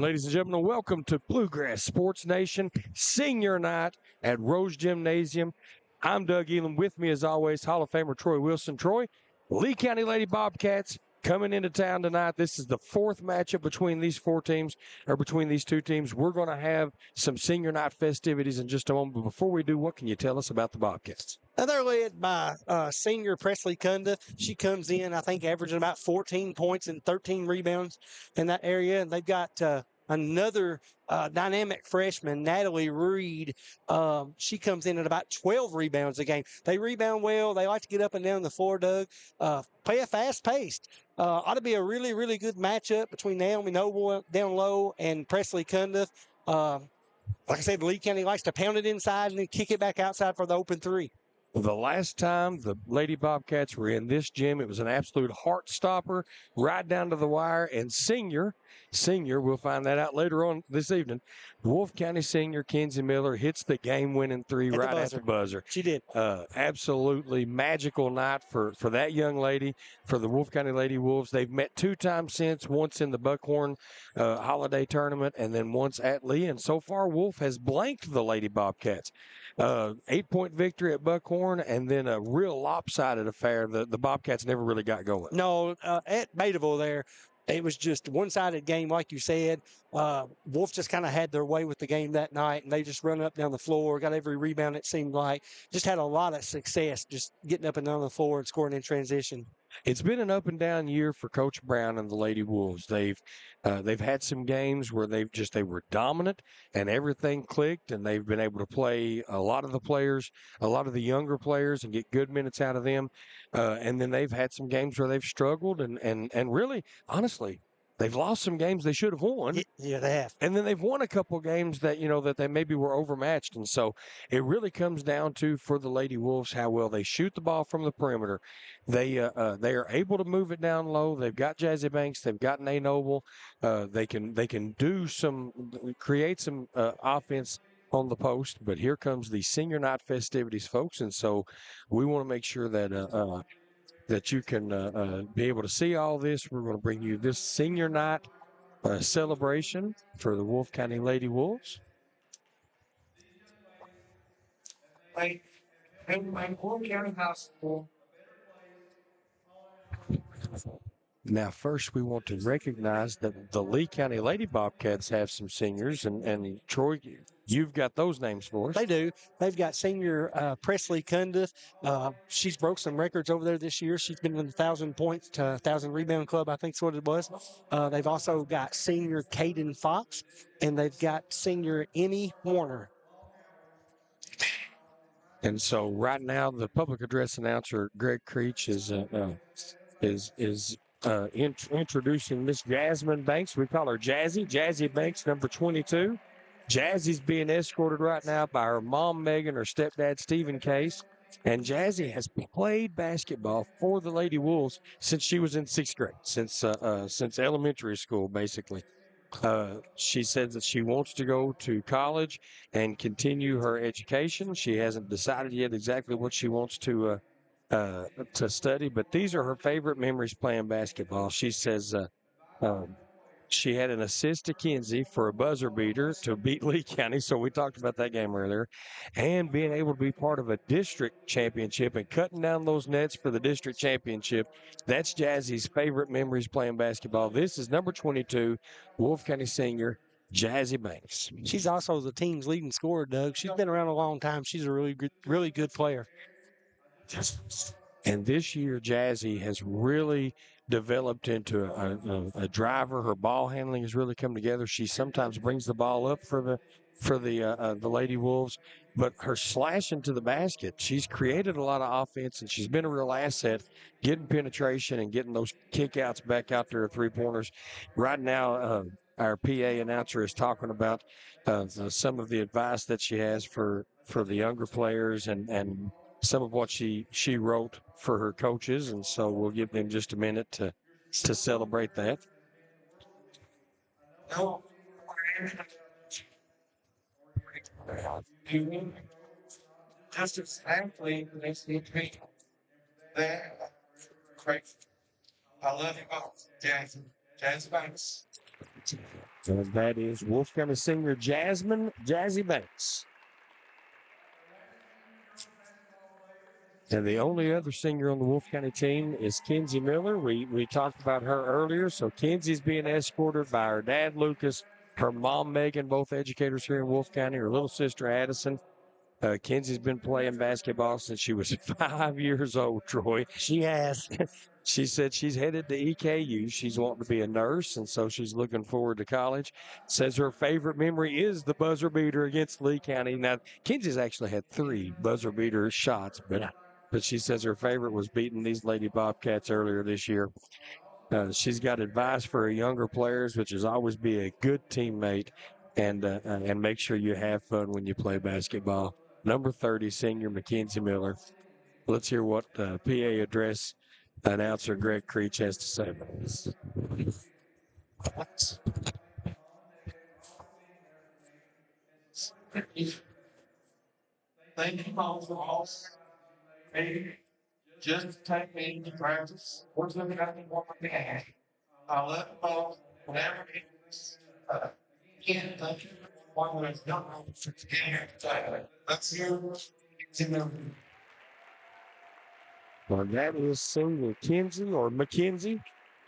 evening, ladies and gentlemen. Welcome to Bluegrass Sports Nation Senior Night at Rose Gymnasium. I'm Doug Elam. With me, as always, Hall of Famer Troy Wilson. Troy, Lee County Lady Bobcats coming into town tonight. This is the fourth matchup between these between these two teams. We're going to have some senior night festivities in just a moment. But before we do, what can you tell us about the Bobcats? Now they're led by senior Presley Cunda. She comes in, I think, averaging about 14 points and 13 rebounds in that area. And they've got another dynamic freshman, Natalie Reed. She comes in at about 12 rebounds a game. They rebound well. They like to get up and down the floor, Doug. Play a fast-paced. Ought to be a really, really good matchup between Naomi Noble down low and Presley Cunda. Like I said, Lee County likes to pound it inside and then kick it back outside for the open three. The last time the Lady Bobcats were in this gym, it was an absolute heart stopper, right down to the wire. And senior, we'll find that out later on this evening. Wolfe County senior Kenzie Miller hits the game-winning three right at the buzzer. She did. Absolutely magical night for that young lady, for the Wolfe County Lady Wolves. They've met two times since, once in the Buckhorn Holiday Tournament and then once at Lee. And so far, Wolfe has blanked the Lady Bobcats. 8-point victory at Buckhorn, and then a real lopsided affair. The Bobcats never really got going. No, at Betaville there, it was just a one-sided game, like you said. Wolfe just kind of had their way with the game that night, and they just run up down the floor, got every rebound, it seemed like. Just had a lot of success just getting up and down the floor and scoring in transition. It's been an up and down year for Coach Brown and the Lady Wolves. They've had some games where they were dominant and everything clicked, and they've been able to play a lot of the younger players and get good minutes out of them. And then they've had some games where they've struggled and really, honestly, they've lost some games they should have won. Yeah, they have. And then they've won a couple games that, that they maybe were overmatched. And so it really comes down to, for the Lady Wolves, how well they shoot the ball from the perimeter. They are able to move it down low. They've got Jazzy Banks. They've got Nay Noble. They can create some offense on the post. But here comes the senior night festivities, folks. And so we want to make sure that you can be able to see all this. We're going to bring you this senior night celebration for the Wolfe County Lady Wolves. Wolfe County High School. Now, first, we want to recognize that the Lee County Lady Bobcats have some seniors, and Troy, you've got those names for us. They do. They've got senior Presley Cunda. She's broke some records over there this year. She's been in the 1,000 points to 1,000 rebound club, I think is what it was. They've also got senior Caden Fox, and they've got senior Emmy Warner. And so right now, the public address announcer, Greg Creech, is introducing Miss Jasmine Banks. We call her Jazzy Banks, number 22. Jazzy's being escorted right now by her mom, Megan, her stepdad, Stephen Case. And Jazzy has played basketball for the Lady Wolves since she was in 6th grade, since elementary school, basically. She said that she wants to go to college and continue her education. She hasn't decided yet exactly what she wants to study, but these are her favorite memories playing basketball. She says she had an assist to Kenzie for a buzzer beater to beat Lee County, so we talked about that game earlier, and being able to be part of a district championship and cutting down those nets for the district championship. That's Jazzy's favorite memories playing basketball. This is number 22, Wolfe County senior, Jazzy Banks. She's also the team's leading scorer, Doug. She's been around a long time. She's a really good player. And this year, Jazzy has really developed into a driver. Her ball handling has really come together. She sometimes brings the ball up for the Lady Wolves, but her slash into the basket, she's created a lot of offense, and she's been a real asset, getting penetration and getting those kickouts back out there, 3-pointers. Right now, our PA announcer is talking about some of the advice that she has for the younger players and some of what she wrote for her coaches, and so we'll give them just a minute to celebrate that. Just exactly makes me think that great. I love you both, Jazzy Banks. And that is Wolfe County senior Jasmine Jazzy Banks. And the only other senior on the Wolfe County team is Kenzie Miller. We talked about her earlier. So Kenzie's being escorted by her dad, Lucas, her mom, Megan, both educators here in Wolfe County, her little sister, Addison. Kenzie's been playing basketball since she was 5 years old, Troy. She has. She said she's headed to EKU. She's wanting to be a nurse, and so she's looking forward to college. Says her favorite memory is the buzzer beater against Lee County. Now, Kenzie's actually had 3 buzzer beater shots, but she says her favorite was beating these Lady Bobcats earlier this year. She's got advice for her younger players, which is always be a good teammate and make sure you have fun when you play basketball. Number 30, senior Mackenzie Miller. Let's hear what PA address announcer Greg Creech has to say about this. Thank you all for all. Maybe just take me to practice. What's the nothing more than that? I'll let folks whatever it is. Again, thank you for one that's done for today. Let's hear Well, that is senior Kenzie or Mackenzie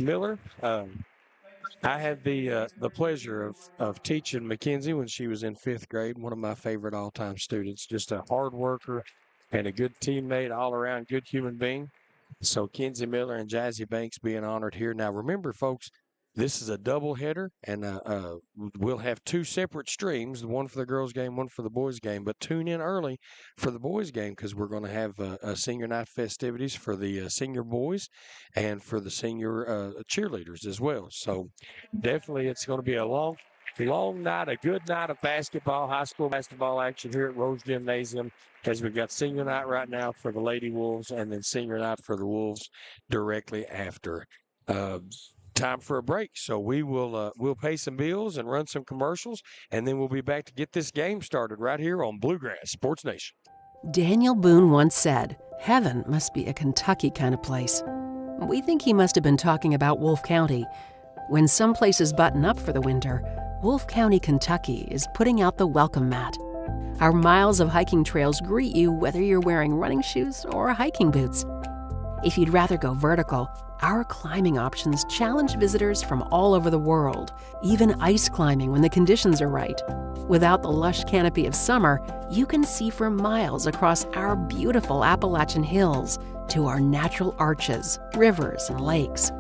Miller. I had the pleasure of teaching Mackenzie when she was in 5th grade, one of my favorite all-time students, just a hard worker and a good teammate, all-around good human being. So Kenzie Miller and Jazzy Banks being honored here. Now, remember, folks, this is a doubleheader, and we'll have 2 separate streams, one for the girls' game, one for the boys' game. But tune in early for the boys' game because we're going to have a senior night festivities for the senior boys and for the senior cheerleaders as well. So definitely it's going to be a long night, a good night of basketball, high school basketball action here at Rose Gymnasium, as we've got senior night right now for the Lady Wolves and then senior night for the Wolves directly after. Time for a break, so we'll pay some bills and run some commercials, and then we'll be back to get this game started right here on Bluegrass Sports Nation. Daniel Boone once said, "Heaven must be a Kentucky kind of place." We think he must have been talking about Wolfe County. When some places button up for the winter, Wolfe County, Kentucky is putting out the welcome mat. Our miles of hiking trails greet you whether you're wearing running shoes or hiking boots. If you'd rather go vertical, our climbing options challenge visitors from all over the world, even ice climbing when the conditions are right. Without the lush canopy of summer, you can see for miles across our beautiful Appalachian hills to our natural arches, rivers, and lakes.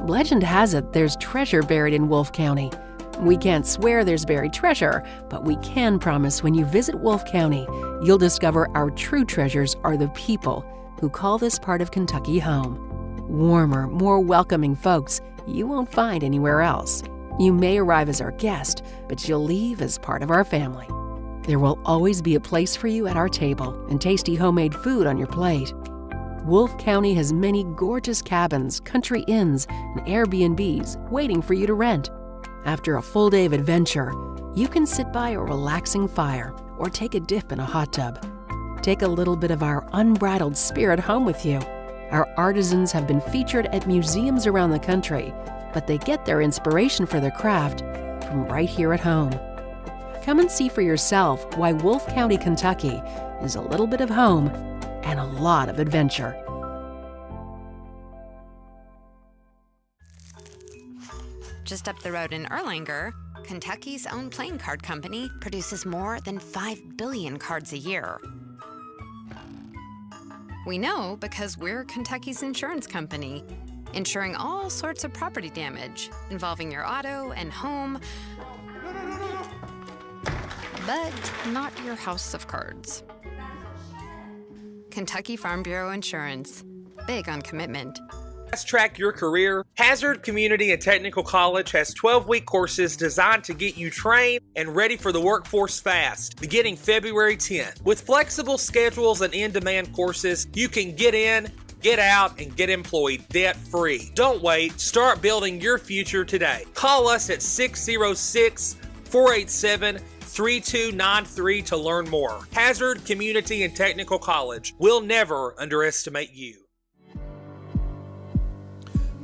Legend has it there's treasure buried in Wolfe County. We can't swear there's buried treasure, but we can promise when you visit Wolfe County, you'll discover our true treasures are the people who call this part of Kentucky home. Warmer, more welcoming folks you won't find anywhere else. You may arrive as our guest, but you'll leave as part of our family. There will always be a place for you at our table and tasty homemade food on your plate. Wolfe County has many gorgeous cabins, country inns, and Airbnbs waiting for you to rent. After a full day of adventure, you can sit by a relaxing fire or take a dip in a hot tub. Take a little bit of our unbridled spirit home with you. Our artisans have been featured at museums around the country, but they get their inspiration for their craft from right here at home. Come and see for yourself why Wolfe County, Kentucky is a little bit of home and a lot of adventure. Just up the road in Erlanger, Kentucky's own playing card company produces more than 5 billion cards a year. We know because we're Kentucky's insurance company, insuring all sorts of property damage involving your auto and home, but not your house of cards. Kentucky Farm Bureau Insurance, big on commitment. Fast track your career. Hazard Community and Technical College has 12-week courses designed to get you trained and ready for the workforce fast, beginning February 10th. With flexible schedules and in-demand courses, you can get in, get out, and get employed debt-free. Don't wait. Start building your future today. Call us at 606-487-3293 to learn more. Hazard Community and Technical College will never underestimate you.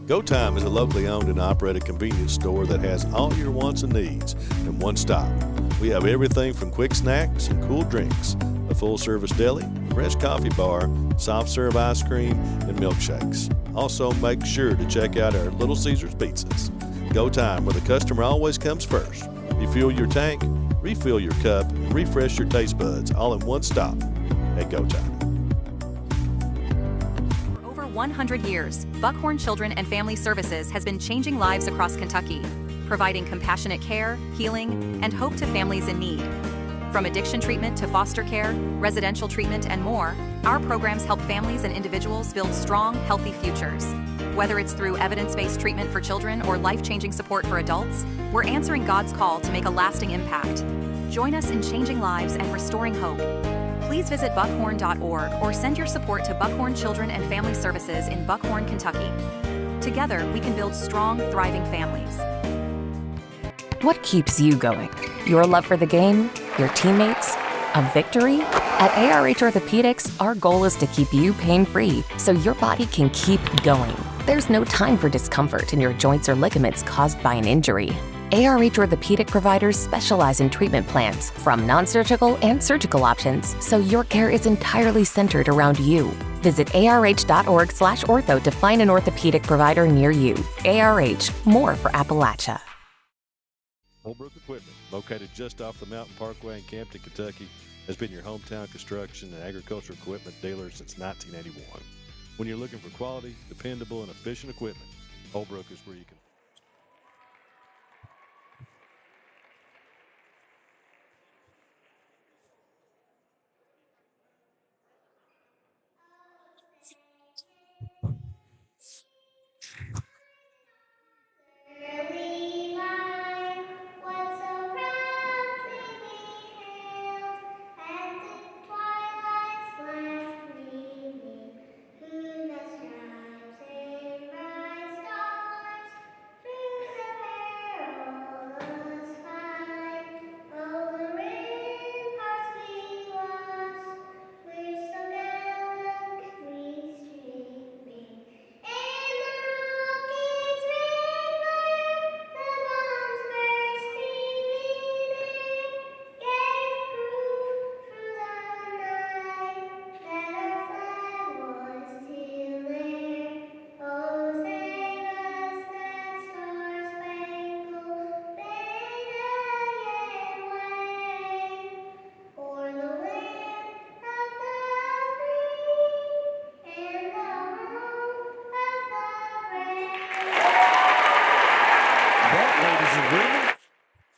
Go Time is a locally owned and operated convenience store that has all your wants and needs in one stop. We have everything from quick snacks and cool drinks, a full-service deli, fresh coffee bar, soft-serve ice cream, and milkshakes. Also, make sure to check out our Little Caesars pizzas. Go Time, where the customer always comes first. Refuel your tank, refill your cup, and refresh your taste buds all in one stop at Go Time. 100 years, Buckhorn Children and Family Services has been changing lives across Kentucky, providing compassionate care, healing, and hope to families in need. From addiction treatment to foster care, residential treatment, and more, our programs help families and individuals build strong, healthy futures. Whether it's through evidence-based treatment for children or life-changing support for adults, we're answering God's call to make a lasting impact. Join us in changing lives and restoring hope. Please visit buckhorn.org or send your support to Buckhorn Children and Family Services in Buckhorn, Kentucky. Together, we can build strong, thriving families. What keeps you going? Your love for the game? Your teammates? A victory? At ARH Orthopedics, our goal is to keep you pain-free so your body can keep going. There's no time for discomfort in your joints or ligaments caused by an injury. ARH Orthopedic providers specialize in treatment plans, from non-surgical and surgical options, so your care is entirely centered around you. Visit arh.org/ortho to find an orthopedic provider near you. ARH, more for Appalachia. Holbrook Equipment, located just off the Mountain Parkway in Campton, Kentucky, has been your hometown construction and agricultural equipment dealer since 1981. When you're looking for quality, dependable, and efficient equipment, Holbrook is where you can.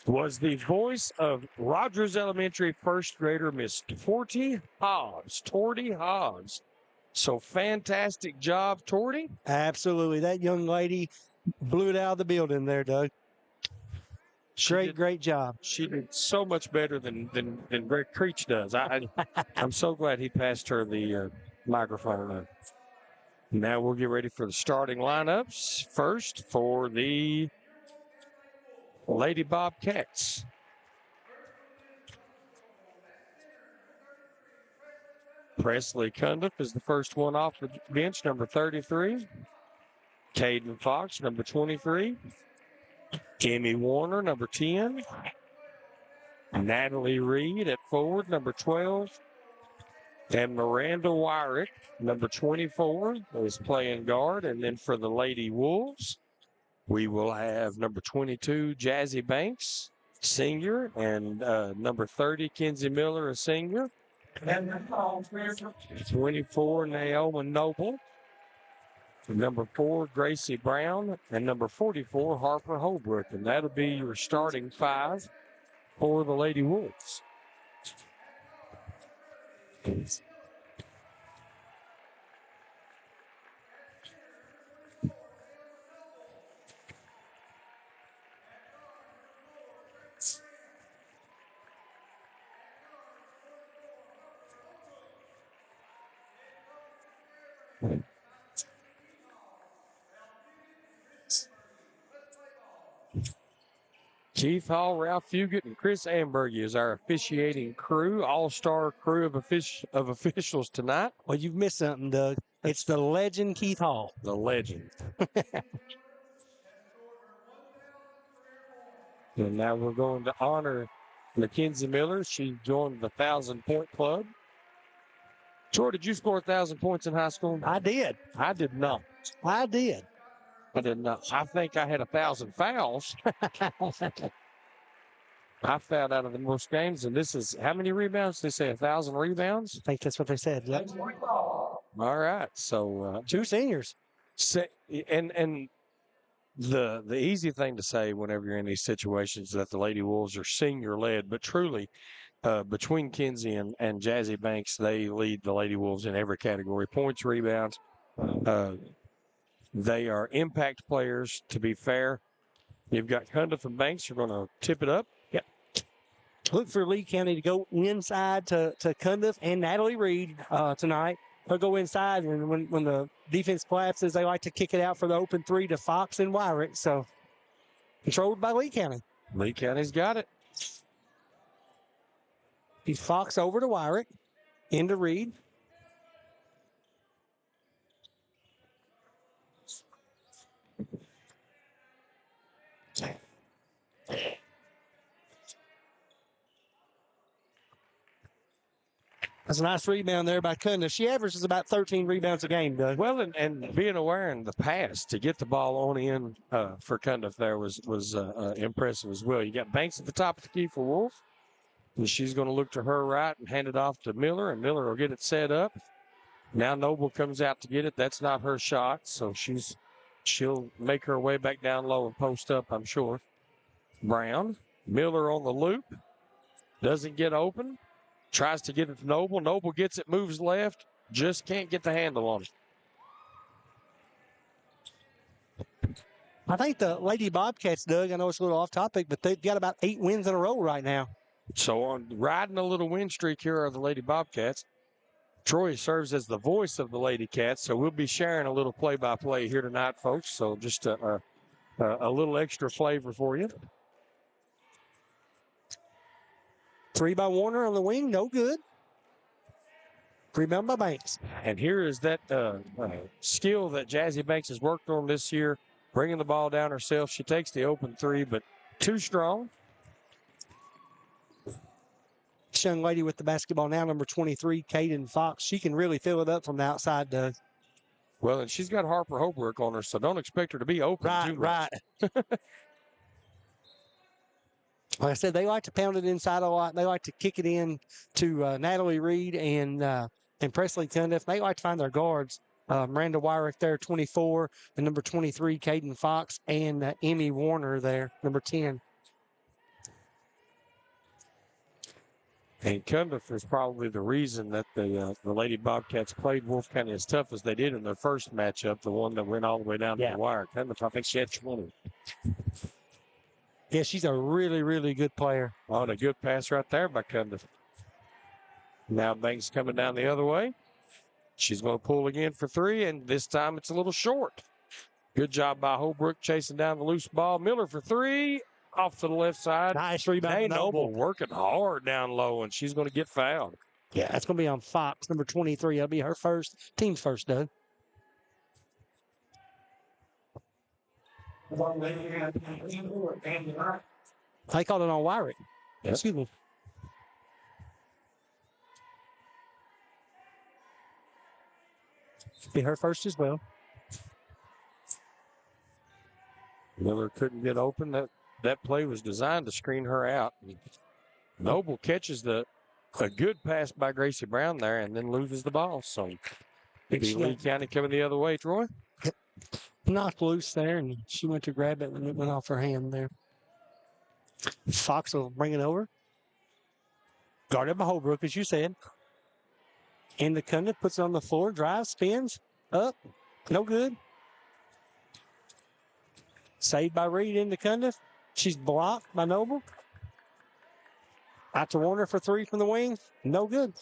Was the voice of Rogers Elementary first grader Miss Torty Hobbs. So fantastic job, Torty. Absolutely. That young lady blew it out of the building there, Doug. Great job. She did so much better than Greg Creech does. I'm so glad he passed her the microphone. Now we'll get ready for the starting lineups. First for the Lady Bobcats. Presley Cundiff is the first one off the bench, number 33. Caden Fox, number 23. Kimmy Warner, number 10. Natalie Reed at forward, number 12. And Miranda Wyrick, number 24, is playing guard. And then for the Lady Wolves, we will have number 22, Jazzy Banks, senior, and number 30, Kenzie Miller, a senior. And 24, Naomi Noble. Number 4, Gracie Brown. And number 44, Harper Holbrook. And that'll be your starting 5 for the Lady Wolves. Keith Hall, Ralph Fugit, and Chris Amberg is our officiating crew, all-star crew of officials tonight. Well, you've missed something, Doug. It's the legend Keith Hall. The legend. And now we're going to honor Mackenzie Miller. She joined the 1,000-point club. Troy, did you score 1,000 points in high school? I did. I did not. I did. I did not. I think I had 1,000 fouls. I fouled out of the most games, and this is how many rebounds? They say 1,000 rebounds. I think that's what they said. Yep. All right. So 2 seniors. And the easy thing to say whenever you're in these situations is that the Lady Wolves are senior led, but truly between Kenzie and Jazzy Banks, they lead the Lady Wolves in every category: points, rebounds. They are impact players. To be fair, you've got Cundiff and Banks. You're going to tip it up. Yep. Look for Lee County to go inside to Cundiff and Natalie Reed tonight. They'll go inside, and when the defense collapses, they like to kick it out for the open 3 to Fox and Wyrick. So controlled by Lee County. Lee County's got it. He's Fox over to Wyrick, into Reed. That's a nice rebound there by Cundiff. She averages about 13 rebounds a game, Doug. Well, and being aware in the pass to get the ball on in for Cundiff there was impressive as well. You got Banks at the top of the key for Wolfe, and she's going to look to her right and hand it off to Miller, and Miller will get it set up. Now Noble comes out to get it. That's not her shot, so she'll make her way back down low and post up, I'm sure. Brown, Miller on the loop, doesn't get open. Tries to get it to Noble. Noble gets it, moves left. Just can't get the handle on it. I think the Lady Bobcats, Doug, I know it's a little off topic, but they've got about 8 wins in a row right now. So on riding a little win streak here are the Lady Bobcats. Troy serves as the voice of the Lady Cats, so we'll be sharing a little play-by-play here tonight, folks. So just a little extra flavor for you. 3 by Warner on the wing, no good. Rebound by Banks. And here is that skill that Jazzy Banks has worked on this year, bringing the ball down herself. She takes the open 3, but too strong. This young lady with the basketball now, number 23, Kaden Fox. She can really fill it up from the outside, Doug. Well, and she's got Harper Holbrook on her, so don't expect her to be open too much. Right. Like I said, they like to pound it inside a lot. They like to kick it in to Natalie Reed and Presley Cundiff. They like to find their guards. Miranda Wyrick there, 24, and number 23, Kaden Fox, and Emmy Warner there, number 10. And Cundiff is probably the reason that the Lady Bobcats played Wolfe County as tough as they did in their first matchup, the one that went all the way down to the wire. Cundiff, I think she had 20. Yeah, she's a really, really good player. Oh, and a good pass right there by Cundiff. Now Banks coming down the other way. She's going to pull again for 3, and this time it's a little short. Good job by Holbrook chasing down the loose ball. Miller for 3, off to the left side. Nice rebound. Noble working hard down low, and she's going to get fouled. Yeah, that's going to be on Fox, number 23. That'll be her first, team's first, Doug. They called it on Wyrick. Yep. Excuse me. Be her first as well. Miller couldn't get open. That play was designed to screen her out. Noble catches a good pass by Gracie Brown there and then loses the ball. So Lee County coming the other way, Troy. Knocked loose there, and she went to grab it when it went off her hand there. Fox will bring it over. Guarded by Holbrook, as you said. And the Cundiff puts it on the floor, drives, spins, up, no good. Saved by Reed into Cundiff. She's blocked by Noble. Out to Warner for 3 from the wing, no good.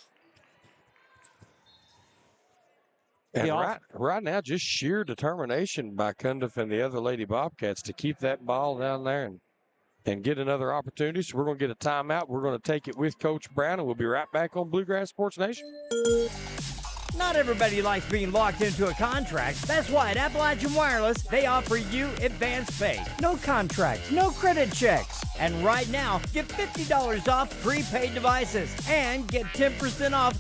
And right now, just sheer determination by Cundiff and the other Lady Bobcats to keep that ball down there and get another opportunity. So we're going to get a timeout. We're going to take it with Coach Brown, and we'll be right back on Bluegrass Sports Nation. Not everybody likes being locked into a contract. That's why at Appalachian Wireless, they offer you advanced pay. No contracts, no credit checks. And right now, get $50 off prepaid devices and get 10% off